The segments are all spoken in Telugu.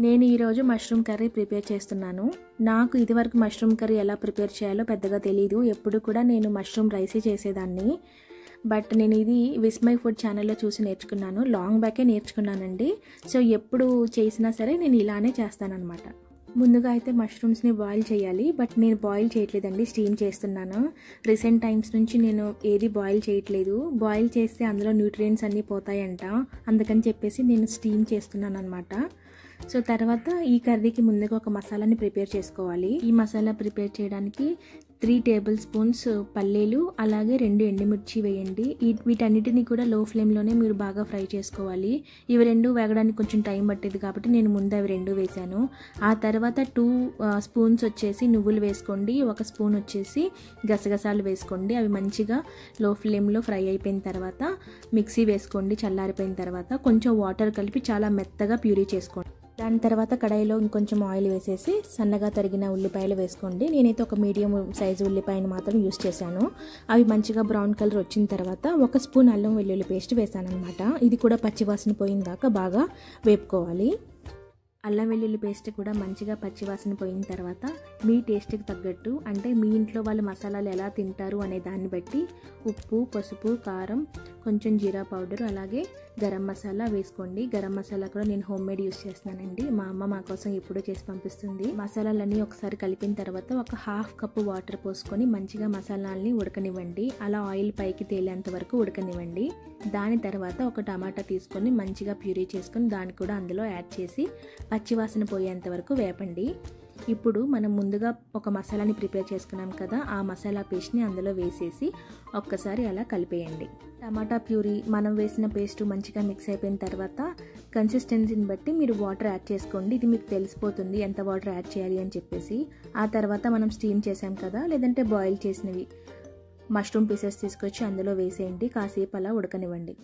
నేను ఈరోజు మష్రూమ్ కర్రీ ప్రిపేర్ చేస్తున్నాను. నాకు ఇదివరకు మష్రూమ్ కర్రీ ఎలా ప్రిపేర్ చేయాలో పెద్దగా తెలియదు. ఎప్పుడు కూడా నేను మష్రూమ్ రైసే చేసేదాన్ని. బట్ నేను ఇది విస్మై ఫుడ్ ఛానల్లో చూసి నేర్చుకున్నాను. లాంగ్ బ్యాకే నేర్చుకున్నానండి. సో ఎప్పుడు చేసినా సరే నేను ఇలానే చేస్తానన్నమాట. ముందుగా అయితే మష్రూమ్స్ని బాయిల్ చేయాలి. బట్ నేను బాయిల్ చేయట్లేదండి, స్టీమ్ చేస్తున్నాను. రీసెంట్ టైమ్స్ నుంచి నేను ఏది బాయిల్ చేయట్లేదు. బాయిల్ చేస్తే అందులో న్యూట్రియంట్స్ అన్నీ పోతాయంట, అందుకని చెప్పేసి నేను స్టీమ్ చేస్తున్నాను అనమాట. సో తర్వాత ఈ కర్రీకి ముందుగా ఒక మసాలాని ప్రిపేర్ చేసుకోవాలి. ఈ మసాలా ప్రిపేర్ చేయడానికి 3 టేబుల్ స్పూన్స్ పల్లీలు, అలాగే 2 ఎండుమిర్చి వేయండి. వీటన్నిటిని కూడా లో ఫ్లేమ్లోనే మీరు బాగా ఫ్రై చేసుకోవాలి. ఇవి 2 వేగడానికి కొంచెం టైం పట్టేది కాబట్టి నేను ముందు అవి 2 వేసాను. ఆ తర్వాత 2 స్పూన్స్ వచ్చేసి నువ్వులు వేసుకోండి, 1 స్పూన్ వచ్చేసి గసగసాలు వేసుకోండి. అవి మంచిగా లో ఫ్లేమ్లో ఫ్రై అయిపోయిన తర్వాత మిక్సీ వేసుకోండి. చల్లారిపోయిన తర్వాత కొంచెం వాటర్ కలిపి చాలా మెత్తగా ప్యూరీ చేసుకోండి. దాని తర్వాత కడాయిలో ఇంకొంచెం ఆయిల్ వేసేసి సన్నగా తరిగిన ఉల్లిపాయలు వేసుకోండి. నేనైతే ఒక మీడియం సైజు ఉల్లిపాయను మాత్రం యూస్ చేశాను. అవి మంచిగా బ్రౌన్ కలర్ వచ్చిన తర్వాత 1 స్పూన్ అల్లం వెల్లుల్లి పేస్ట్ వేసాను అనమాట. ఇది కూడా పచ్చివాసన పోయిన దాకా బాగా వేపుకోవాలి. అల్లం వెల్లుల్లి పేస్ట్ కూడా మంచిగా పచ్చివాసన పోయిన తర్వాత మీ టేస్ట్కి తగ్గట్టు, అంటే మీ ఇంట్లో వాళ్ళు మసాలాలు ఎలా తింటారు అనే దాన్ని బట్టి ఉప్పు, పసుపు, కారం, కొంచెం జీరా పౌడర్, అలాగే గరం మసాలా వేసుకోండి. గరం మసాలా కూడా నేను హోమ్ మేడ్ యూస్ చేస్తున్నానండి. మా అమ్మ మా కోసం ఎప్పుడూ చేసి పంపిస్తుంది. మసాలాలన్నీ ఒకసారి కలిపిన తర్వాత ఒక 1/2 కప్పు వాటర్ పోసుకొని మంచిగా మసాలాలని ఉడకనివ్వండి. అలా ఆయిల్ పైకి తేలేంత వరకు ఉడకనివ్వండి. దాని తర్వాత ఒక టమాటా తీసుకొని మంచిగా ప్యూరీ చేసుకొని దాన్ని కూడా అందులో యాడ్ చేసి పచ్చివాసన పోయేంత వరకు వేపండి. ఇప్పుడు మనం ముందుగా ఒక మసాలాని ప్రిపేర్ చేసుకున్నాం కదా, ఆ మసాలా పేస్ట్ని అందులో వేసేసి ఒక్కసారి అలా కలిపేయండి. టమాటా ప్యూరీ మనం వేసిన పేస్ట్ మంచిగా మిక్స్ అయిపోయిన తర్వాత కన్సిస్టెన్సీని బట్టి మీరు వాటర్ యాడ్ చేసుకోండి. ఇది మీకు తెలిసిపోతుంది ఎంత వాటర్ యాడ్ చేయాలి అని చెప్పేసి. ఆ తర్వాత మనం స్టీమ్ చేసాం కదా, లేదంటే బాయిల్ చేసినవి మష్రూమ్ పీసెస్ తీసుకొచ్చి అందులో వేసేయండి. కాసేపు అలా ఉడకనివ్వండి.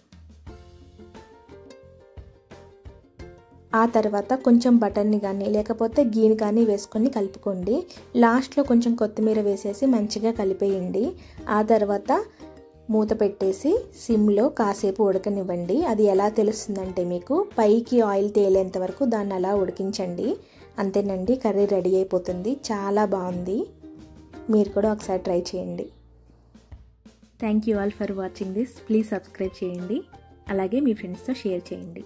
ఆ తర్వాత కొంచెం బటర్ని కానీ లేకపోతే గీని కానీ వేసుకొని కలుపుకోండి. లాస్ట్లో కొంచెం కొత్తిమీర వేసేసి మంచిగా కలిపేయండి. ఆ తర్వాత మూత పెట్టేసి సిమ్లో కాసేపు ఉడకనివ్వండి. అది ఎలా తెలుస్తుందంటే మీకు పైకి ఆయిల్ తేలేంత వరకు దాన్ని అలా ఉడికించండి. అంతేనండి, కర్రీ రెడీ అయిపోతుంది. చాలా బాగుంది. మీరు కూడా ఒకసారి ట్రై చేయండి. Thank you all for watching this. Please subscribe చేయండి, అలాగే మీ ఫ్రెండ్స్తో షేర్ చేయండి.